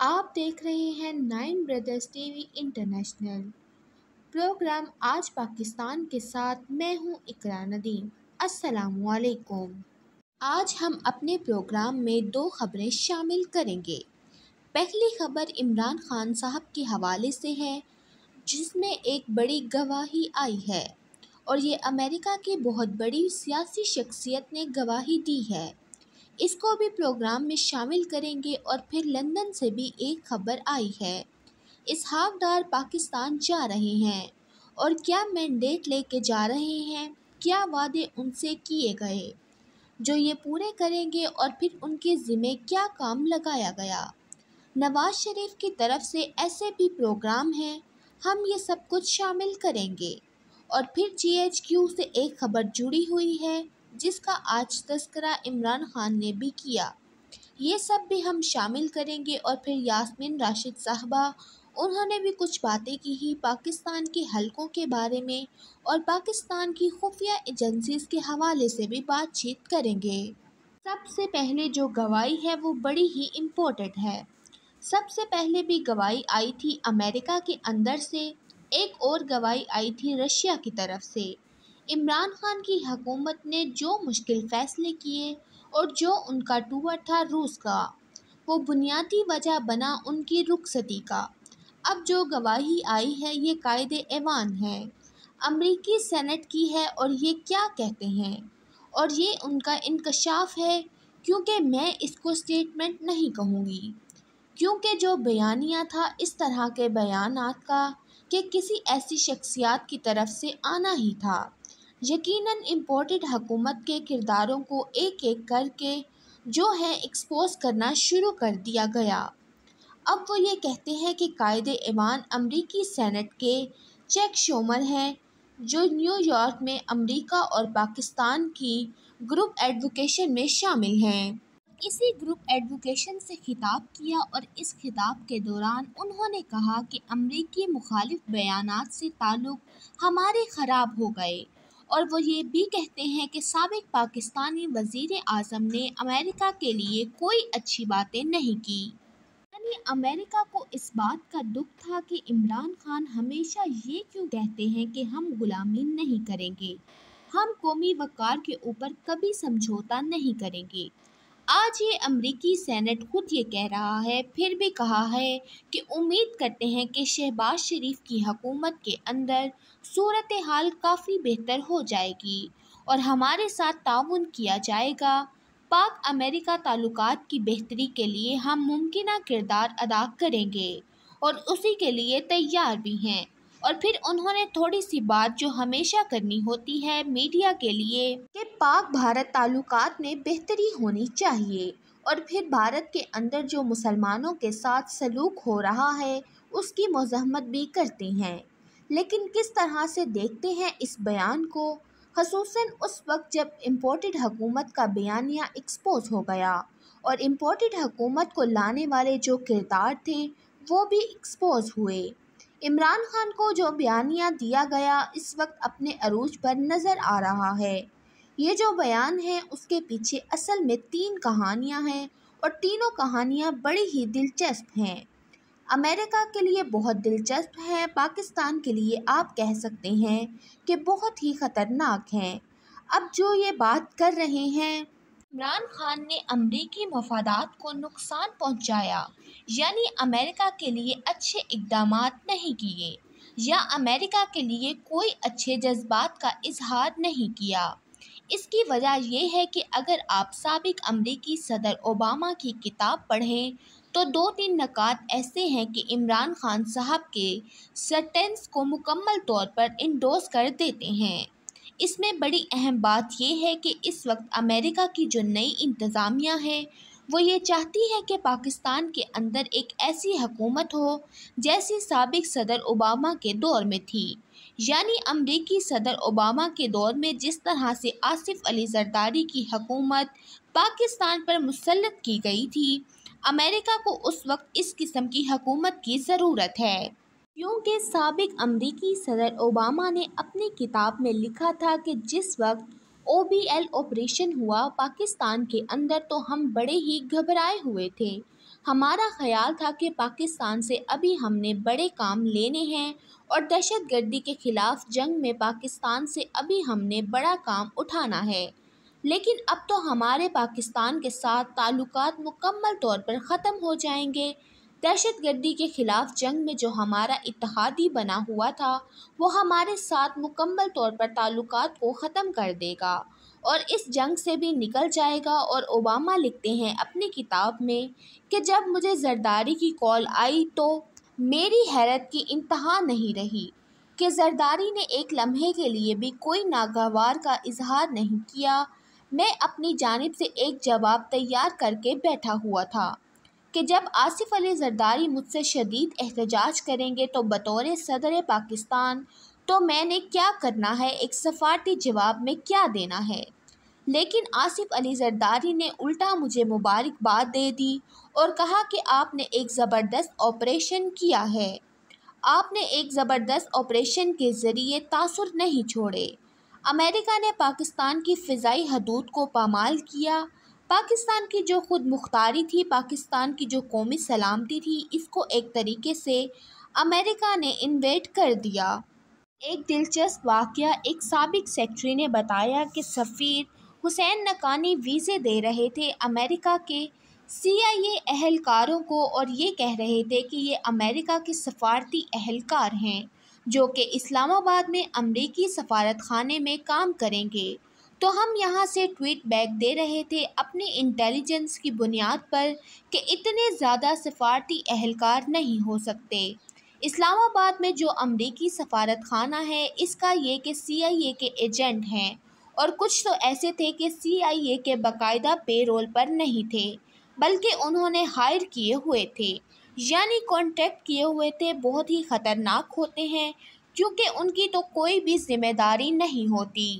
آپ دیکھ رہے ہیں 9 brothers T V international programme آج پاکستان کے ساتھ میں ہوں اقرا ندیم۔ السلام علیکم۔ آج ہم اپنے پروگرام میں 2 خبریں شامل کریں گے۔ پہلی خبر عمران خان صاحب کے حوالے سے ہے، جس میں ایک بڑی گواہی آئی ہے اور یہ امریکہ کی بہت بڑی سیاسی شخصیت نے گواہی دی ہے۔ اس کو بھی پروگرام میں شامل کریں گے اور پھر لندن سے بھی ایک خبر آئی ہے۔ اسحاق ڈار پاکستان جا رہے ہیں اور کیا مینڈیٹ لے کے جا رہے ہیں، کیا وعدے ان سے کیے گئے جو یہ پورے کریں گے اور پھر ان کے ذمے کیا کام لگایا گیا۔ نواز شریف کی طرف سے ایسے بھی پروگرام ہیں، ہم یہ سب کچھ شامل کریں گے۔ اور پھر جی ایچ کیو سے ایک خبر جڑی ہوئی ہے جس کا آج تذکرہ عمران خان نے بھی کیا۔ یہ سب بھی ہم شامل کریں گے اور پھر یاسمین راشد صاحبہ، انہوں نے بھی کچھ باتیں کی ہی پاکستان کے حلقوں کے بارے میں اور پاکستان کی خفیہ ایجنسیز کے حوالے سے بھی بات چیت کریں گے۔ سب سے پہلے جو گواہی ہے وہ بڑی ہی امپورٹنٹ ہے۔ سب سے پہلے بھی گواہی آئی تھی امریکہ کے اندر سے، ایک اور گواہی آئی تھی رشیا کی طرف سے۔ عمران خان کی حکومت نے جو مشکل فیصلے کیے اور جو ان کا ٹور تھا روس کا، وہ بنیادی وجہ بنا ان کی رخصتی کا۔ اب جو گواہی آئی ہے یہ قائد ایوان ہے، امریکی سینٹ کی ہے اور یہ کیا کہتے ہیں، اور یہ ان کا انکشاف ہے، کیونکہ میں اس کو سٹیٹمنٹ نہیں کہوں گی، کیونکہ جو بیانیہ تھا اس طرح کے بیانات کا کہ کسی ایسی شخصیات کی طرف سے آنا ہی تھا۔ یقیناً امپورٹڈ حکومت کے کرداروں کو ایک ایک کر کے جو ہے ایکسپوز کرنا شروع کر دیا گیا۔ اب وہ یہ کہتے ہیں کہ قائد ایوان امریکی سینٹ کے چیک شومر ہیں، جو نیو یارک میں امریکہ اور پاکستان کی گروپ ایڈووکیشن میں شامل ہیں۔ اسی گروپ ایڈووکیشن سے خطاب کیا اور اس خطاب کے دوران انہوں نے کہا کہ امریکی مخالف بیانات سے تعلق ہمارے خراب ہو گئے، اور وہ یہ بھی کہتے ہیں کہ سابق پاکستانی وزیر اعظم نے امریکہ کے لیے کوئی اچھی باتیں نہیں کی۔ یعنی امریکہ کو اس بات کا دکھ تھا کہ عمران خان ہمیشہ یہ کیوں کہتے ہیں کہ ہم غلامی نہیں کریں گے، ہم قومی وقار کے اوپر کبھی سمجھوتہ نہیں کریں گے۔ آج یہ امریکی سینٹ خود یہ کہہ رہا ہے، پھر بھی کہا ہے کہ امید کرتے ہیں کہ شہباز شریف کی حکومت کے اندر صورتحال کافی بہتر ہو جائے گی اور ہمارے ساتھ تعاون کیا جائے گا۔ پاک امریکہ تعلقات کی بہتری کے لیے ہم ممکنہ کردار ادا کریں گے اور اسی کے لیے تیار بھی ہیں۔ اور پھر انہوں نے تھوڑی سی بات جو ہمیشہ کرنی ہوتی ہے میڈیا کے لیے کہ پاک بھارت تعلقات میں بہتری ہونی چاہیے، اور پھر بھارت کے اندر جو مسلمانوں کے ساتھ سلوک ہو رہا ہے اس کی مذمت بھی کرتے ہیں۔ لیکن کس طرح سے دیکھتے ہیں اس بیان کو، خصوصاً اس وقت جب امپورٹڈ حکومت کا بیانیہ ایکسپوز ہو گیا اور امپورٹڈ حکومت کو لانے والے جو کردار تھے وہ بھی ایکسپوز ہوئے۔ عمران خان کو جو بیانیہ دیا گیا اس وقت اپنے عروج پر نظر آ رہا ہے۔ یہ جو بیان ہے اس کے پیچھے اصل میں 3 کہانیاں ہیں اور تینوں کہانیاں بڑی ہی دلچسپ ہیں۔ امریکہ کے لیے بہت دلچسپ ہے، پاکستان کے لیے آپ کہہ سکتے ہیں کہ بہت ہی خطرناک ہیں۔ اب جو یہ بات کر رہے ہیں عمران خان نے امریکی مفادات کو نقصان پہنچایا، یعنی امریکہ کے لیے اچھے اقدامات نہیں کیے یا امریکہ کے لیے کوئی اچھے جذبات کا اظہار نہیں کیا۔ اس کی وجہ یہ ہے کہ اگر آپ سابق امریکی صدر اوباما کی کتاب پڑھیں تو 2-3 نکات ایسے ہیں کہ عمران خان صاحب کے سٹینس کو مکمل طور پر انڈورس کر دیتے ہیں۔ اس میں بڑی اہم بات یہ ہے کہ اس وقت امریکہ کی جو نئی انتظامیہ ہے وہ یہ چاہتی ہے کہ پاکستان کے اندر ایک ایسی حکومت ہو جیسی سابق صدر اوباما کے دور میں تھی، یعنی امریکی صدر اوباما کے دور میں جس طرح سے آصف علی زرداری کی حکومت پاکستان پر مسلط کی گئی تھی، امریکہ کو اس وقت اس قسم کی حکومت کی ضرورت ہے۔ کیونکہ سابق امریکی صدر اوباما نے اپنی کتاب میں لکھا تھا کہ جس وقت OBL آپریشن ہوا پاکستان کے اندر تو ہم بڑے ہی گھبرائے ہوئے تھے، ہمارا خیال تھا کہ پاکستان سے ابھی ہم نے بڑے کام لینے ہیں اور دہشت گردی کے خلاف جنگ میں پاکستان سے ابھی ہم نے بڑا کام اٹھانا ہے، لیکن اب تو ہمارے پاکستان کے ساتھ تعلقات مکمل طور پر ختم ہو جائیں گے۔ دہشت گردی کے خلاف جنگ میں جو ہمارا اتحادی بنا ہوا تھا وہ ہمارے ساتھ مکمل طور پر تعلقات کو ختم کر دے گا اور اس جنگ سے بھی نکل جائے گا۔ اور اوباما لکھتے ہیں اپنی کتاب میں کہ جب مجھے زرداری کی کال آئی تو میری حیرت کی انتہا نہیں رہی کہ زرداری نے ایک لمحے کے لیے بھی کوئی ناگوار کا اظہار نہیں کیا۔ میں اپنی جانب سے ایک جواب تیار کر کے بیٹھا ہوا تھا کہ جب آصف علی زرداری مجھ سے شدید احتجاج کریں گے تو بطور صدر پاکستان تو میں نے کیا کرنا ہے، ایک سفارتی جواب میں کیا دینا ہے۔ لیکن آصف علی زرداری نے الٹا مجھے مبارکباد دے دی اور کہا کہ آپ نے ایک زبردست آپریشن کیا ہے، آپ نے ایک زبردست آپریشن کے ذریعے تاثر نہیں چھوڑے۔ امریکہ نے پاکستان کی فضائی حدود کو پامال کیا، پاکستان کی جو خود مختاری تھی، پاکستان کی جو قومی سلامتی تھی، اس کو ایک طریقے سے امریکہ نے انویٹ کر دیا۔ ایک دلچسپ واقعہ، ایک سابق سیکرٹری نے بتایا کہ سفیر حسین نقانی ویزے دے رہے تھے امریکہ کے CIA اہلکاروں کو اور یہ کہہ رہے تھے کہ یہ امریکہ کے سفارتی اہلکار ہیں جو کہ اسلام آباد میں امریکی سفارت خانے میں کام کریں گے، تو ہم یہاں سے ٹویٹ بیک دے رہے تھے اپنی انٹیلیجنس کی بنیاد پر کہ اتنے زیادہ سفارتی اہلکار نہیں ہو سکتے۔ اسلام آباد میں جو امریکی سفارت خانہ ہے اس کا یہ کہ CIA کے ایجنٹ ہیں، اور کچھ تو ایسے تھے کہ CIA کے باقاعدہ پے رول پر نہیں تھے بلکہ انہوں نے ہائر کیے ہوئے تھے، یعنی کانٹریکٹ کیے ہوئے تھے۔ بہت ہی خطرناک ہوتے ہیں کیونکہ ان کی تو کوئی بھی ذمہ داری نہیں ہوتی،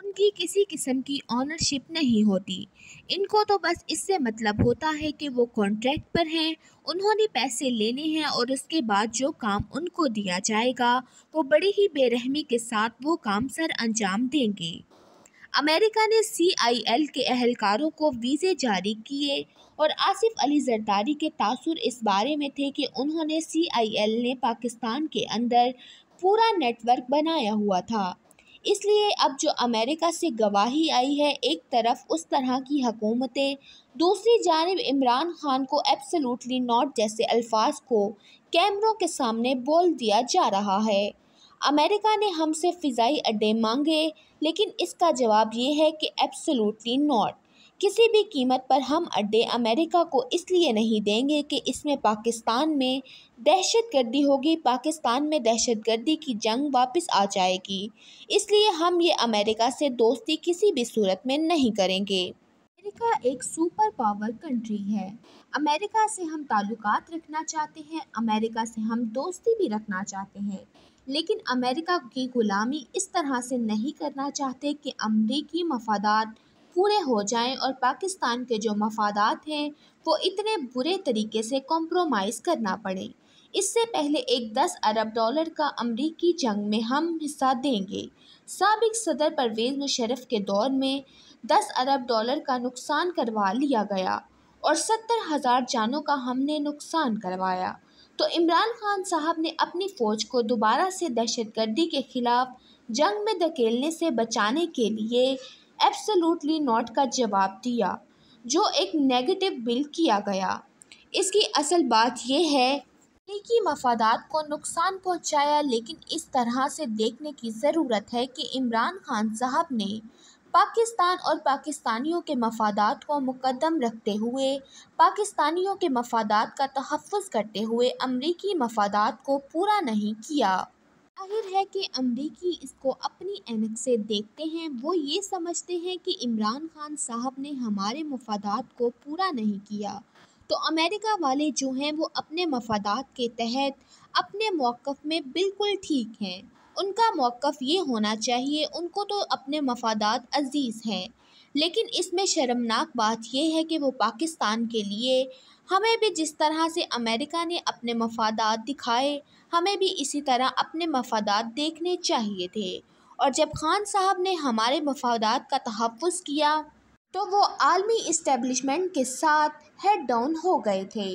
ان کی کسی قسم کی آنرشپ نہیں ہوتی، ان کو تو بس اس سے مطلب ہوتا ہے کہ وہ کانٹریکٹ پر ہیں، انہوں نے پیسے لینے ہیں اور اس کے بعد جو کام ان کو دیا جائے گا وہ بڑی ہی بے رحمی کے ساتھ وہ کام سر انجام دیں گے۔ امریکہ نے CIL کے اہلکاروں کو ویزے جاری کیے اور آصف علی زرداری کے تاثر اس بارے میں تھے کہ انہوں نے CIL نے پاکستان کے اندر پورا نیٹ ورک بنایا ہوا تھا، اس لیے اب جو امریکہ سے گواہی آئی ہے، ایک طرف اس طرح کی حکومتیں، دوسری جانب عمران خان کو ایبسلیوٹلی ناٹ جیسے الفاظ کو کیمروں کے سامنے بول دیا جا رہا ہے۔ امریکہ نے ہم سے فضائی اڈے مانگے لیکن اس کا جواب یہ ہے کہ ایبسلیوٹلی ناٹ، کسی بھی قیمت پر ہم اڈے امریکہ کو اس لیے نہیں دیں گے کہ اس میں پاکستان میں دہشت گردی ہوگی، پاکستان میں دہشت گردی کی جنگ واپس آ جائے گی، اس لیے ہم یہ امریکہ سے دوستی کسی بھی صورت میں نہیں کریں گے۔ امریکہ ایک سپر پاور کنٹری ہے، امریکہ سے ہم تعلقات رکھنا چاہتے ہیں، امریکہ سے ہم دوستی بھی رکھنا چاہتے ہیں، لیکن امریکہ کی غلامی اس طرح سے نہیں کرنا چاہتے کہ امریکی مفادات پورے ہو جائیں اور پاکستان کے جو مفادات ہیں وہ اتنے برے طریقے سے کمپرومائز کرنا پڑے۔ اس سے پہلے ایک $10 ارب کا امریکی جنگ میں ہم حصہ دیں گے۔ سابق صدر پرویز مشرف کے دور میں $10 ارب کا نقصان کروا لیا گیا اور 70,000 جانوں کا ہم نے نقصان کروایا، تو عمران خان صاحب نے اپنی فوج کو دوبارہ سے دہشت گردی کے خلاف جنگ میں دھکیلنے سے بچانے کے لیے ایبسلیوٹلی ناٹ کا جواب دیا، جو ایک نیگیٹو بل کیا گیا۔ اس کی اصل بات یہ ہے امریکی مفادات کو نقصان پہنچایا، لیکن اس طرح سے دیکھنے کی ضرورت ہے کہ عمران خان صاحب نے پاکستان اور پاکستانیوں کے مفادات کو مقدم رکھتے ہوئے، پاکستانیوں کے مفادات کا تحفظ کرتے ہوئے امریکی مفادات کو پورا نہیں کیا۔ ظاہر ہے کہ امریکی اس کو اپنی عینک سے دیکھتے ہیں، وہ یہ سمجھتے ہیں کہ عمران خان صاحب نے ہمارے مفادات کو پورا نہیں کیا، تو امریکہ والے جو ہیں وہ اپنے مفادات کے تحت اپنے موقف میں بالکل ٹھیک ہیں۔ ان کا موقف یہ ہونا چاہیے، ان کو تو اپنے مفادات عزیز ہیں، لیکن اس میں شرمناک بات یہ ہے کہ وہ پاکستان کے لیے ہمیں بھی جس طرح سے امریکہ نے اپنے مفادات دکھائے، ہمیں بھی اسی طرح اپنے مفادات دیکھنے چاہیے تھے، اور جب خان صاحب نے ہمارے مفادات کا تحفظ کیا تو وہ عالمی اسٹیبلشمنٹ کے ساتھ ہیڈ ڈاؤن ہو گئے تھے۔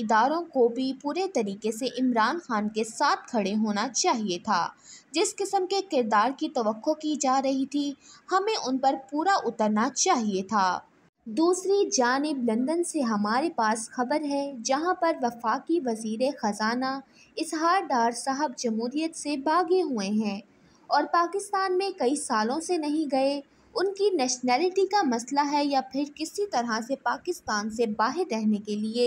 اداروں کو بھی پورے طریقے سے عمران خان کے ساتھ کھڑے ہونا چاہیے تھا۔ جس قسم کے کردار کی توقع کی جا رہی تھی ہمیں ان پر پورا اترنا چاہیے تھا۔ دوسری جانب لندن سے ہمارے پاس خبر ہے جہاں پر وفاقی وزیر خزانہ اسحاق ڈار صاحب جمہوریت سے بھاگے ہوئے ہیں اور پاکستان میں کئی سالوں سے نہیں گئے۔ ان کی نیشنلٹی کا مسئلہ ہے یا پھر کسی طرح سے پاکستان سے باہر رہنے کے لیے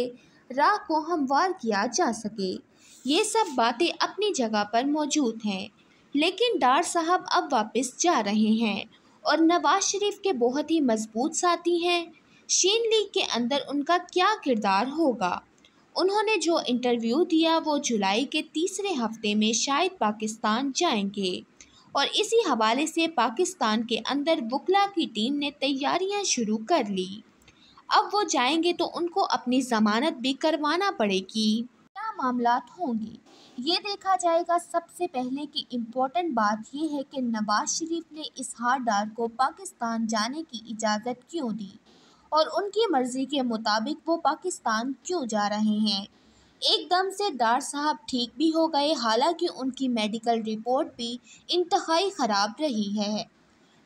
راہ کو ہموار کیا جا سکے، یہ سب باتیں اپنی جگہ پر موجود ہیں، لیکن ڈار صاحب اب واپس جا رہے ہیں اور نواز شریف کے بہت ہی مضبوط ساتھی ہیں۔ شین لیگ کے اندر ان کا کیا کردار ہوگا؟ انہوں نے جو انٹرویو دیا وہ جولائی کے تیسرے ہفتے میں شاید پاکستان جائیں گے، اور اسی حوالے سے پاکستان کے اندر وکلاء کی ٹیم نے تیاریاں شروع کر لی۔ اب وہ جائیں گے تو ان کو اپنی ضمانت بھی کروانا پڑے گی۔ کیا معاملات ہوں گے یہ دیکھا جائے گا۔ سب سے پہلے کی امپورٹنٹ بات یہ ہے کہ نواز شریف نے اسحاق ڈار کو پاکستان جانے کی اجازت کیوں دی اور ان کی مرضی کے مطابق وہ پاکستان کیوں جا رہے ہیں۔ ایک دم سے ڈار صاحب ٹھیک بھی ہو گئے، حالانکہ ان کی میڈیکل رپورٹ بھی انتہائی خراب رہی ہے۔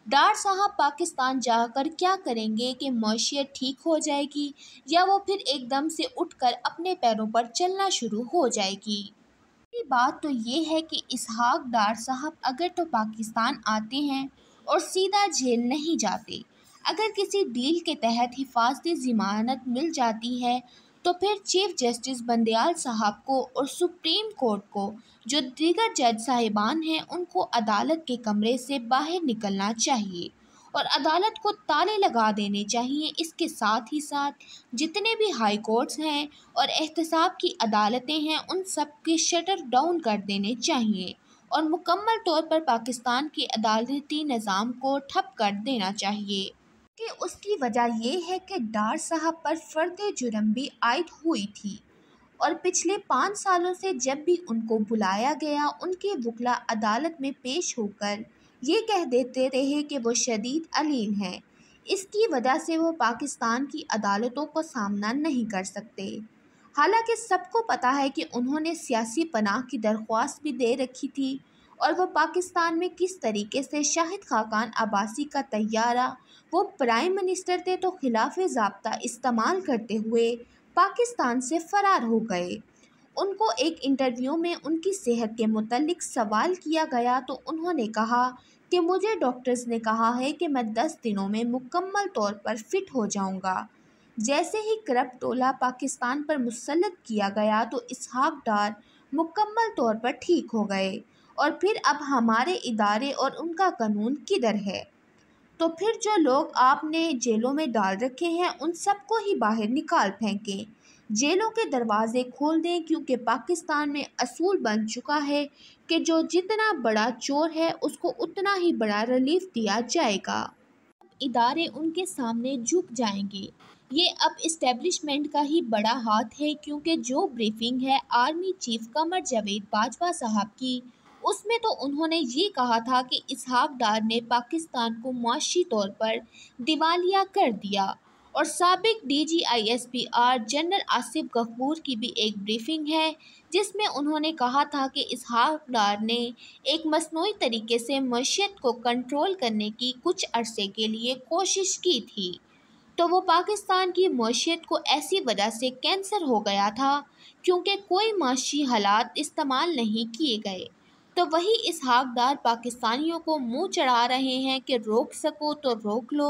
ڈار صاحب پاکستان جا کر کیا کریں گے کہ معیشت ٹھیک ہو جائے گی یا وہ پھر ایک دم سے اٹھ کر اپنے پیروں پر چلنا شروع ہو جائے گی؟ پہلی بات تو یہ ہے کہ اسحاق ڈار صاحب اگر تو پاکستان آتے ہیں اور سیدھا جیل نہیں جاتے، اگر کسی ڈیل کے تحت حفاظتی ضمانت مل جاتی ہے تو پھر چیف جسٹس بندیال صاحب کو اور سپریم کورٹ کو جو دیگر جج صاحبان ہیں ان کو عدالت کے کمرے سے باہر نکلنا چاہیے اور عدالت کو تالے لگا دینے چاہیے۔ اس کے ساتھ ہی ساتھ جتنے بھی ہائی کورٹس ہیں اور احتساب کی عدالتیں ہیں ان سب کے شٹر ڈاؤن کر دینے چاہیے اور مکمل طور پر پاکستان کے عدالتی نظام کو ٹھپ کر دینا چاہیے۔ کہ اس کی وجہ یہ ہے کہ ڈار صاحب پر فرد جرم بھی عائد ہوئی تھی اور پچھلے 5 سالوں سے جب بھی ان کو بلایا گیا ان کے وکلاء عدالت میں پیش ہو کر یہ کہہ دیتے رہے کہ وہ شدید علیل ہیں۔ اس کی وجہ سے وہ پاکستان کی عدالتوں کو سامنا نہیں کر سکتے، حالانکہ سب کو پتہ ہے کہ انہوں نے سیاسی پناہ کی درخواست بھی دے رکھی تھی اور وہ پاکستان میں کس طریقے سے شاہد خاقان عباسی کا طیارہ، وہ پرائم منسٹر تھے تو خلاف ضابطہ استعمال کرتے ہوئے پاکستان سے فرار ہو گئے۔ ان کو ایک انٹرویو میں ان کی صحت کے متعلق سوال کیا گیا تو انہوں نے کہا کہ مجھے ڈاکٹرز نے کہا ہے کہ میں 10 دنوں میں مکمل طور پر فٹ ہو جاؤں گا۔ جیسے ہی کرپٹ ٹولہ پاکستان پر مسلط کیا گیا تو اسحاق ڈار مکمل طور پر ٹھیک ہو گئے، اور پھر اب ہمارے ادارے اور ان کا قانون کدھر ہے؟ تو پھر جو لوگ آپ نے جیلوں میں ڈال رکھے ہیں ان سب کو ہی باہر نکال پھینکیں، جیلوں کے دروازے کھول دیں، کیونکہ پاکستان میں اصول بن چکا ہے کہ جو جتنا بڑا چور ہے اس کو اتنا ہی بڑا ریلیف دیا جائے گا۔ ادارے ان کے سامنے جھک جائیں گے۔ یہ اب اسٹیبلشمنٹ کا ہی بڑا ہاتھ ہے، کیونکہ جو بریفنگ ہے آرمی چیف قمر جاوید باجوہ صاحب کی، اس میں تو انہوں نے یہ کہا تھا کہ اسحاق ڈار نے پاکستان کو معاشی طور پر دیوالیہ کر دیا، اور سابق D G I S P R general Asif Ghafoor کی بھی ایک بریفنگ ہے جس میں انہوں نے کہا تھا کہ اسحاق ڈار نے ایک مصنوعی طریقے سے معیشت کو کنٹرول کرنے کی کچھ عرصے کے لیے کوشش کی تھی، تو وہ پاکستان کی معیشت کو ایسی وجہ سے کینسر ہو گیا تھا کیونکہ کوئی معاشی حالات استعمال نہیں کیے گئے۔ تو وہی اسحاق ڈار پاکستانیوں کو منہ چڑھا رہے ہیں کہ روک سکو تو روک لو،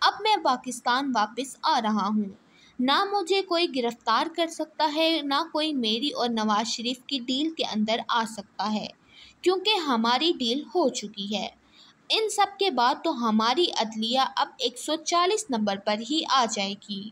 اب میں پاکستان واپس آ رہا ہوں، نہ مجھے کوئی گرفتار کر سکتا ہے، نہ کوئی میری اور نواز شریف کی ڈیل کے اندر آ سکتا ہے، کیونکہ ہماری ڈیل ہو چکی ہے۔ ان سب کے بعد تو ہماری عدلیہ اب 140 نمبر پر ہی آ جائے گی۔